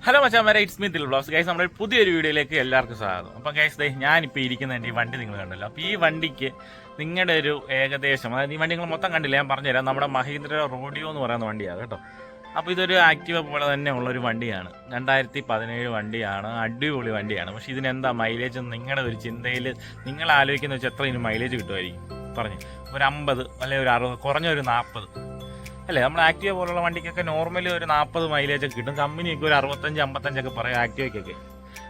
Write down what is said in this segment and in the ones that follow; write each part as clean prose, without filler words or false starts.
Hello മച്ചാമാരെ, it's me Dil vlogs. Guys, നമ്മുടെ പുതിയൊരു വീഡിയോയിലേക്ക് എല്ലാവർക്കും സ്വാഗതം. അപ്പം ഗൈസ്, ഞാനിപ്പോൾ ഇരിക്കുന്നതിൻ്റെ ഈ വണ്ടി നിങ്ങൾ കണ്ടല്ലോ. അപ്പോൾ ഈ വണ്ടിക്ക് നിങ്ങളുടെ ഒരു ഏകദേശം, അതായത് ഈ വണ്ടി നിങ്ങൾ മൊത്തം കണ്ടില്ല, ഞാൻ പറഞ്ഞുതരാം. നമ്മുടെ മഹീന്ദ്ര റോഡിയോ എന്ന് പറയുന്ന വണ്ടിയാണ് കേട്ടോ. അപ്പോൾ ഇതൊരു ആക്റ്റീവ പോലെ തന്നെ ഉള്ളൊരു വണ്ടിയാണ്. 2017 വണ്ടിയാണ്, അടിപൊളി വണ്ടിയാണ്. പക്ഷേ ഇതിനെന്താ മൈലേജ് നിങ്ങളുടെ ഒരു ചിന്തയിൽ നിങ്ങൾ ആലോചിക്കുന്ന വെച്ചാൽ എത്ര ഇതിന് മൈലേജ് കിട്ടുമായിരിക്കും പറഞ്ഞു? ഒരു 50 അല്ലെങ്കിൽ ഒരു 60, കുറഞ്ഞ ഒരു 40 അല്ലേ? നമ്മൾ ആക്റ്റീവ പോലുള്ള വണ്ടിക്കൊക്കെ നോർമലി ഒരു 40 മൈലേജൊക്കെ കിട്ടും. കമ്പനിയൊക്കെ ഒരു 65-55 ഒക്കെ പറയും ആക്റ്റീവയ്ക്കൊക്കെ.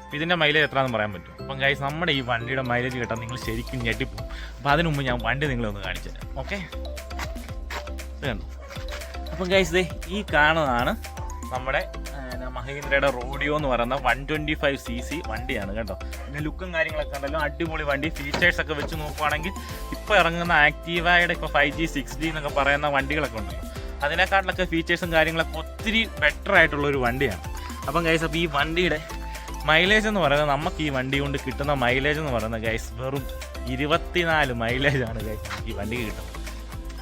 അപ്പോൾ ഇതിൻ്റെ മൈലേജ് എത്രയാണെന്ന് പറയാൻ പറ്റും. അപ്പം ഗൈസ്, നമ്മുടെ ഈ വണ്ടിയുടെ മൈലേജ് കിട്ടാൻ നിങ്ങൾ ശരിക്കും ഞെട്ടിപ്പോകും. അപ്പോൾ അതിനു മുമ്പ് ഞാൻ വണ്ടി നിങ്ങളൊന്ന് കാണിച്ചു തരാം. ഓക്കെ, കണ്ടു. അപ്പം ഗൈസ്, ഈ കാണുന്നതാണ് നമ്മുടെ മഹീന്ദ്രയുടെ റോഡിയോ എന്ന് പറയുന്ന 125cc വണ്ടിയാണ് കേട്ടോ. പിന്നെ ലുക്കും കാര്യങ്ങളൊക്കെ ഉണ്ടല്ലോ, അടിപൊളി വണ്ടി. ഫീച്ചേഴ്സൊക്കെ വെച്ച് നോക്കുവാണെങ്കിൽ ഇപ്പോൾ ഇറങ്ങുന്ന ആക്റ്റീവയുടെ ഇപ്പോൾ 5G 6G എന്നൊക്കെ പറയുന്ന വണ്ടികളൊക്കെ ഉണ്ടല്ലോ, അതിനെക്കാട്ടിലൊക്കെ ഫീച്ചേഴ്സും കാര്യങ്ങളൊക്കെ ഒത്തിരി ബെറ്റർ ആയിട്ടുള്ളൊരു വണ്ടിയാണ്. അപ്പം ഗൈസ്, അപ്പോൾ ഈ വണ്ടിയുടെ മൈലേജ് എന്ന് പറയുന്നത്, നമുക്ക് ഈ വണ്ടി കൊണ്ട് കിട്ടുന്ന മൈലേജ് എന്ന് പറയുന്നത് ഗൈസ് വെറും 24 മൈലേജാണ് ഗൈസ് ഈ വണ്ടിക്ക് കിട്ടുന്നത്.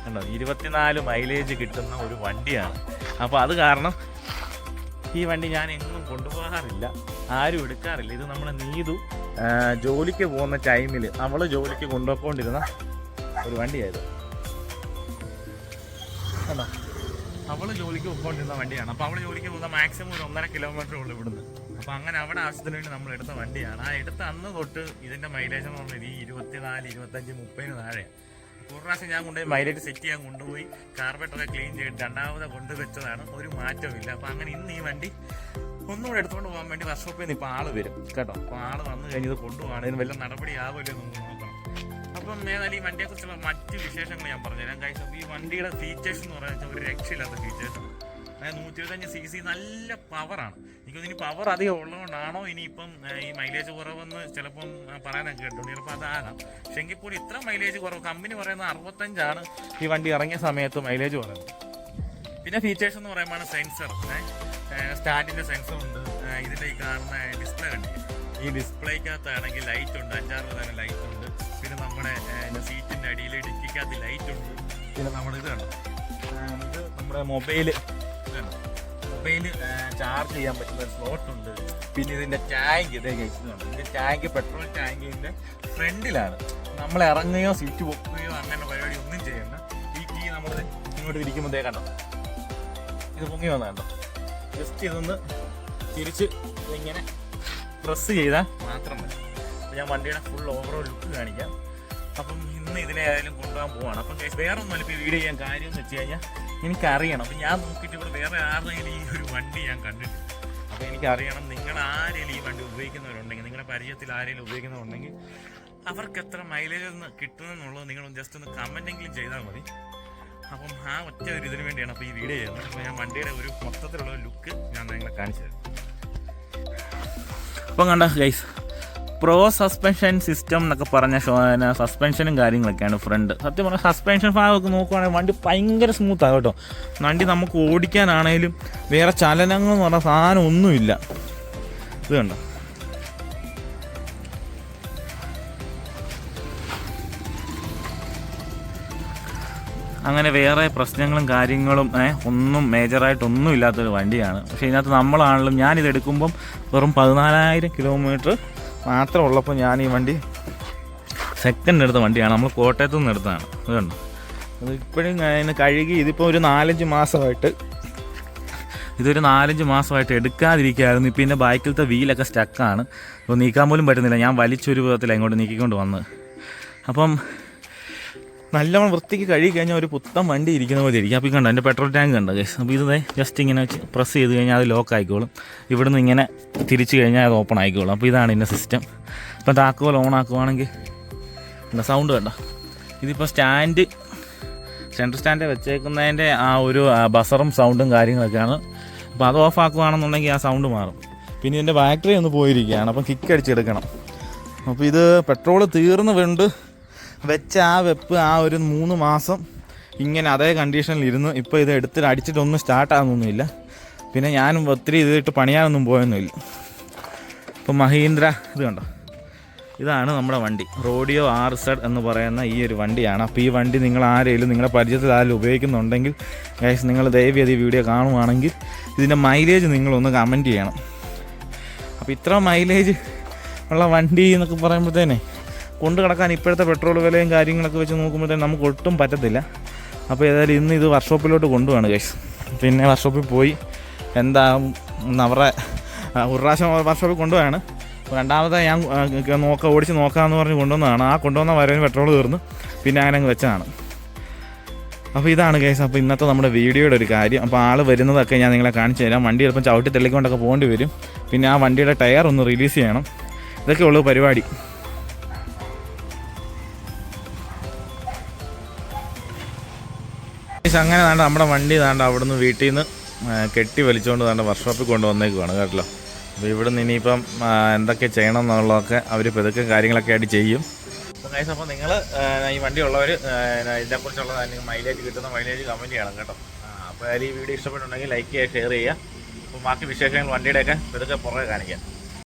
കണ്ടോ, 24 മൈലേജ് കിട്ടുന്ന ഒരു വണ്ടിയാണ്. അപ്പോൾ അത് കാരണം ഈ വണ്ടി ഞാൻ എങ്ങും കൊണ്ടുപോകാറില്ല, ആരും എടുക്കാറില്ല. ഇത് നമ്മുടെ നീതു ജോലിക്ക് പോകുന്ന ടൈമിൽ അവൾ ജോലിക്ക് കൊണ്ടുപോയിക്കൊണ്ടിരുന്ന ഒരു വണ്ടിയായത്. കണ്ടോ, അവൾ ജോലിക്ക് പോയിക്കൊണ്ടിരുന്ന വണ്ടിയാണ്. അപ്പോൾ അവൾ ജോലിക്ക് പോകുന്ന മാക്സിമം ഒരു 1.5 കിലോമീറ്റർ ഉള്ളു ഇവിടുന്ന്. അപ്പോൾ അങ്ങനെ അവിടെ ആവശ്യത്തിന് വേണ്ടി നമ്മൾ എടുത്ത വണ്ടിയാണ്. ആ എടുത്ത അന്ന് തൊട്ട് ഇതിൻ്റെ മൈലേജ് എന്ന് പറഞ്ഞാൽ ഈ 24, 25, 30 താഴെയാണ്. ഒരു പ്രാവശ്യം ഞാൻ കൊണ്ടുപോയി മൈലേജ് സെറ്റ് ചെയ്യാൻ കൊണ്ടുപോയി കാർബറേറ്ററൊക്കെ ക്ലീൻ ചെയ്ത് രണ്ടാമത് കൊണ്ടുവച്ചതാണ്, ഒരു മാറ്റമില്ല. അപ്പോൾ അങ്ങനെ ഇന്ന് ഈ വണ്ടി ഒന്നുകൂടെ എടുത്തുകൊണ്ട് പോകാൻ വേണ്ടി വർക്ക്ഷോപ്പിൽ നിന്ന് ഇപ്പോൾ ആൾ വരും കേട്ടോ. അപ്പോൾ ആൾ വന്നു കഴിഞ്ഞത് കൊണ്ടുപോകണം, ഇതിന് വല്ല നടപടി ആവുമല്ലോ നമുക്ക് നോക്കണം. അപ്പം ഏതായാലും ഈ വണ്ടിയെക്കുറിച്ചുള്ള മറ്റ് വിശേഷങ്ങൾ ഞാൻ പറഞ്ഞുതരാം ഗൈസ്. അപ്പോൾ ഈ വണ്ടിയുടെ ഫീച്ചേഴ്സ് എന്ന് പറയുന്നത് ഒരു രക്ഷയില്ലാത്ത ഫീച്ചേഴ്സാണ്. അതായത് 125cc നല്ല പവറാണ്. എനിക്കൊന്നിനി പവർ അധികം ഉള്ളതുകൊണ്ടാണോ ഇനിയിപ്പം ഈ മൈലേജ് കുറവെന്ന് ചിലപ്പം പറയാനൊക്കെ കേട്ടോ, ചിലപ്പോൾ അതാകാം. പക്ഷെ എങ്കിൽ പോലും ഇത്ര മൈലേജ് കുറവ്, കമ്പനി പറയുന്നത് 65 ഈ വണ്ടി ഇറങ്ങിയ സമയത്ത് മൈലേജ് പറയുന്നത്. പിന്നെ ഫീച്ചേഴ്സ് എന്ന് പറയുമ്പോൾ സെൻസർ, സ്റ്റാൻഡിൻ്റെ സെൻസർ ഉണ്ട്. ഇതിൻ്റെ ഈ കാണുന്ന ഡിസ്പ്ലേ കണ്ടില്ലേ, ഈ ഡിസ്പ്ലേക്കകത്താണെങ്കിൽ ലൈറ്റ് ഉണ്ട്, 5-6 തരം ലൈറ്റ് ഉണ്ട്. പിന്നെ നമ്മുടെ സീറ്റിൻ്റെ അടിയിൽ ഡിക്കിക്കകത്ത് ലൈറ്റ് ഉണ്ട്. പിന്നെ നമ്മുടെ ഇത് കണ്ടോ, ഇത് നമ്മുടെ മൊബൈൽ ചാർജ് ചെയ്യാൻ പറ്റുന്ന ഒരു സ്ലോട്ട് ഉണ്ട്. പിന്നെ ഇതിൻ്റെ ടാങ്ക്, ഇതേ കഴിക്കുന്നുണ്ട്. ഇതിൻ്റെ ടാങ്ക് പെട്രോൾ ടാങ്ക് ഇതിൻ്റെ ഫ്രണ്ടിലാണ്. നമ്മൾ ഇറങ്ങുകയോ സീറ്റ് പൊക്കുകയോ അങ്ങനെ പരിപാടി ഒന്നും ചെയ്യണ്ട. ഈ കീ നമ്മൾ ഇങ്ങോട്ട് ഇരിക്കുമ്പോഴത്തേ കണ്ടോ, ഇത് പൊങ്ങി വന്ന കണ്ടോ, ജസ്റ്റ് ഇതൊന്ന് തിരിച്ച് ഇങ്ങനെ പ്രസ് ചെയ്താൽ മാത്രം മതി. അപ്പോൾ ഞാൻ വണ്ടിയുടെ ഫുൾ ഓവറോൾ ലുക്ക് കാണിക്കാം. അപ്പം ഇന്ന് ഇതിനായാലും കൊണ്ടുപോകാൻ പോവാണ്. അപ്പം വേറെ ഒന്നുമല്ല ഇപ്പോൾ വീഡിയോ ചെയ്യാൻ കാര്യം എന്ന് വെച്ച് കഴിഞ്ഞാൽ എനിക്കറിയണം. അപ്പം ഞാൻ നോക്കിയിട്ട് ഇവിടെ വേറെ ആരുടെയും ഈ ഒരു വണ്ടി ഞാൻ കണ്ടിട്ടില്ല. അപ്പോൾ എനിക്കറിയണം, നിങ്ങൾ ആരെങ്കിലും ഈ വണ്ടി ഉപയോഗിക്കുന്നവരുണ്ടെങ്കിൽ, നിങ്ങളുടെ പരിചയത്തിൽ ആരെങ്കിലും ഉപയോഗിക്കുന്നവരുണ്ടെങ്കിൽ അവർക്ക് എത്ര മൈലേജ് ഒന്ന് കിട്ടുമെന്നുള്ളത് നിങ്ങൾ ജസ്റ്റ് ഒന്ന് കമൻറ്റെങ്കിലും ചെയ്താൽ മതി. അപ്പം ആ ഒറ്റ ഒരു ഇതിന് വേണ്ടിയാണ് അപ്പോൾ ഈ വീഡിയോ ചെയ്യുന്നത്. അപ്പോൾ ഞാൻ വണ്ടിയുടെ ഒരു മൊത്തത്തിലുള്ള ലുക്ക് ഞാൻ നിങ്ങളെ കാണിച്ചു തരാം. അപ്പം കണ്ട ഗൈസ്, പ്രോ സസ്പെൻഷൻ സിസ്റ്റം എന്നൊക്കെ പറഞ്ഞ സസ്പെൻഷനും കാര്യങ്ങളൊക്കെയാണ് ഫ്രണ്ട്. സത്യം പറഞ്ഞാൽ സസ്പെൻഷൻ ഭാഗമൊക്കെ നോക്കുവാണെങ്കിൽ വണ്ടി ഭയങ്കര സ്മൂത്താണ് കേട്ടോ. വണ്ടി നമുക്ക് ഓടിക്കാനാണേലും വേറെ ചലനങ്ങൾ എന്ന് പറഞ്ഞ സാധനം ഒന്നുമില്ല. ഇത് കണ്ടോ, അങ്ങനെ വേറെ പ്രശ്നങ്ങളും കാര്യങ്ങളും ഒന്നും മേജറായിട്ടൊന്നും ഇല്ലാത്തൊരു വണ്ടിയാണ്. പക്ഷേ ഇതിനകത്ത് നമ്മളാണെങ്കിലും ഞാനിത് എടുക്കുമ്പം വെറും 14,000 കിലോമീറ്റർ മാത്രം ഉള്ളപ്പോൾ ഞാൻ ഈ വണ്ടി സെക്കൻഡ് എടുത്ത വണ്ടിയാണ്. നമ്മൾ കോട്ടയത്തു നിന്ന് എടുത്തതാണ്. അത് കണ്ടോ, അത് ഇപ്പോഴും അതിന് കഴുകി ഇതിപ്പോൾ ഒരു 4-5 മാസമായിട്ട്, ഇതൊരു 4-5 മാസമായിട്ട് എടുക്കാതിരിക്കുകയായിരുന്നു. ഇപ്പം ഇതിൻ്റെ ബാക്കിലത്തെ വീലൊക്കെ സ്റ്റക്കാണ്. അപ്പോൾ നീക്കാൻ പോലും പറ്റുന്നില്ല. ഞാൻ വലിച്ചൊരു വിധത്തിൽ അങ്ങോട്ട് നീക്കിക്കൊണ്ട് വന്നത്. അപ്പം നല്ലോണം വൃത്തിക്ക് കഴുകി കഴിഞ്ഞാൽ ഒരു പുത്തൻ വണ്ടി ഇരിക്കുന്ന പോലെ ഇരിക്കും. അപ്പോൾ കണ്ടോ, എൻ്റെ പെട്രോൾ ടാങ്ക് കണ്ടോ ഗൈസ്. അപ്പോൾ ഇത് ജസ്റ്റ് ഇങ്ങനെ വെച്ച് പ്രസ് ചെയ്ത് കഴിഞ്ഞാൽ അത് ലോക്ക് ആയിക്കോളും. ഇവിടുന്ന് ഇങ്ങനെ തിരിച്ച് കഴിഞ്ഞാൽ അത് ഓപ്പൺ ആയിക്കോളും. അപ്പോൾ ഇതാണ് ഇതിൻ്റെ സിസ്റ്റം. ഇപ്പം താക്കോൽ ഓൺ ആക്കുവാണെങ്കിൽ എന്താ സൗണ്ട് കണ്ടോ, ഇതിപ്പോൾ സെൻട്രൽ സ്റ്റാൻഡ് വെച്ചേക്കുന്നതിൻ്റെ ആ ഒരു ബസറും സൗണ്ടും കാര്യങ്ങളൊക്കെയാണ്. അപ്പോൾ അത് ഓഫ് ആക്കുകയാണെന്നുണ്ടെങ്കിൽ ആ സൗണ്ട് മാറും. പിന്നെ ഇതിൻ്റെ ബാറ്ററി ഒന്ന് പോയിരിക്കുകയാണ്, അപ്പം കിക്ക് അടിച്ചെടുക്കണം. അപ്പോൾ ഇത് പെട്രോൾ തീർന്ന് വേണ്ട വെച്ച ആ വെപ്പ് ആ ഒരു 3 മാസം ഇങ്ങനെ അതേ കണ്ടീഷനിൽ ഇരുന്ന് ഇപ്പോൾ ഇത് എടുത്തിട്ട് അടിച്ചിട്ടൊന്നും സ്റ്റാർട്ടാകുന്നൊന്നുമില്ല. പിന്നെ ഞാനും ഒത്തിരി ഇതിട്ട് പണിയാനൊന്നും പോയൊന്നുമില്ല. ഇപ്പോൾ മഹീന്ദ്ര ഇത് കണ്ടോ, ഇതാണ് നമ്മുടെ വണ്ടി റോഡിയോ RZ എന്ന് പറയുന്ന ഈ ഒരു വണ്ടിയാണ്. അപ്പോൾ ഈ വണ്ടി നിങ്ങൾ ആരെങ്കിലും നിങ്ങളുടെ പരിചയത്തിൽ ആരെങ്കിലും ഉപയോഗിക്കുന്നുണ്ടെങ്കിൽ ഗൈസ്, നിങ്ങൾ ദയവേത് ഈ വീഡിയോ കാണുവാണെങ്കിൽ ഇതിൻ്റെ മൈലേജ് നിങ്ങളൊന്ന് കമൻറ്റ് ചെയ്യണം. അപ്പോൾ ഇത്ര മൈലേജ് ഉള്ള വണ്ടി എന്നൊക്കെ പറയുമ്പോഴത്തേനെ കൊണ്ട് കിടക്കാൻ ഇപ്പോഴത്തെ പെട്രോൾ വിലയും കാര്യങ്ങളൊക്കെ വെച്ച് നോക്കുമ്പോഴത്തേനും നമുക്ക് ഒട്ടും പറ്റത്തില്ല. അപ്പോൾ ഏതായാലും ഇന്ന് ഇത് വർക്ക്ഷോപ്പിലോട്ട് കൊണ്ടുപോവാണ് ഗൈസ്. പിന്നെ വർക്ക്ഷോപ്പിൽ പോയി എന്താ അവരുടെ ഒരു പ്രാവശ്യം വർക്ക്ഷോപ്പിൽ കൊണ്ടുപോവാണ്. രണ്ടാമത്തെ ഞാൻ ഓടിച്ച് നോക്കാമെന്ന് പറഞ്ഞ് കൊണ്ടുവന്നതാണ്. ആ കൊണ്ടുവന്ന വരവിന് പെട്രോൾ തീർന്നു, പിന്നെ അങ്ങനെ അങ്ങ് വെച്ചതാണ്. അപ്പോൾ ഇതാണ് ഗൈസ് അപ്പോൾ ഇന്നത്തെ നമ്മുടെ വീഡിയോയുടെ ഒരു കാര്യം. അപ്പോൾ ആൾ വരുന്നതൊക്കെ ഞാൻ നിങ്ങളെ കാണിച്ചു തരാം. വണ്ടി ചിലപ്പം ചവിട്ടി തെള്ളിക്കൊണ്ടൊക്കെ പോകേണ്ടി വരും. പിന്നെ ആ വണ്ടിയുടെ ടയർ ഒന്ന് റിലീസ് ചെയ്യണം. ഇതൊക്കെ ഉള്ളൂ പരിപാടി. അങ്ങനെ താണ്ട് നമ്മുടെ വണ്ടി താണ്ട് അവിടെ നിന്ന് വീട്ടിൽ നിന്ന് കെട്ടി വലിച്ചുകൊണ്ട് താണ്ട് വർക്ക്ഷോപ്പിൽ കൊണ്ടുവന്നേക്കുവാണ് കേട്ടല്ലോ. അപ്പോൾ ഇവിടെ നിന്ന് ഇനിയിപ്പം എന്തൊക്കെ ചെയ്യണം എന്നുള്ളതൊക്കെ അവർ ഇതൊക്കെ കാര്യങ്ങളൊക്കെ ആയിട്ട് ചെയ്യും. അപ്പോൾ ഗൈസ് അപ്പോൾ നിങ്ങൾ ഈ വണ്ടി ഉള്ളവർ ഇതിനെക്കുറിച്ചുള്ള മൈലേജ് കിട്ടുന്ന മൈലേജ് കമൻറ്റ് ചെയ്യണം കേട്ടോ. അപ്പോൾ ഈ വീഡിയോ ഇഷ്ടപ്പെട്ടുണ്ടെങ്കിൽ ലൈക്ക് ചെയ്യുക, ഷെയർ ചെയ്യുക. അപ്പോൾ ബാക്കി വിശേഷങ്ങൾ വണ്ടിയുടെയൊക്കെ ഇതൊക്കെ പുറകെ കാണിക്കാം.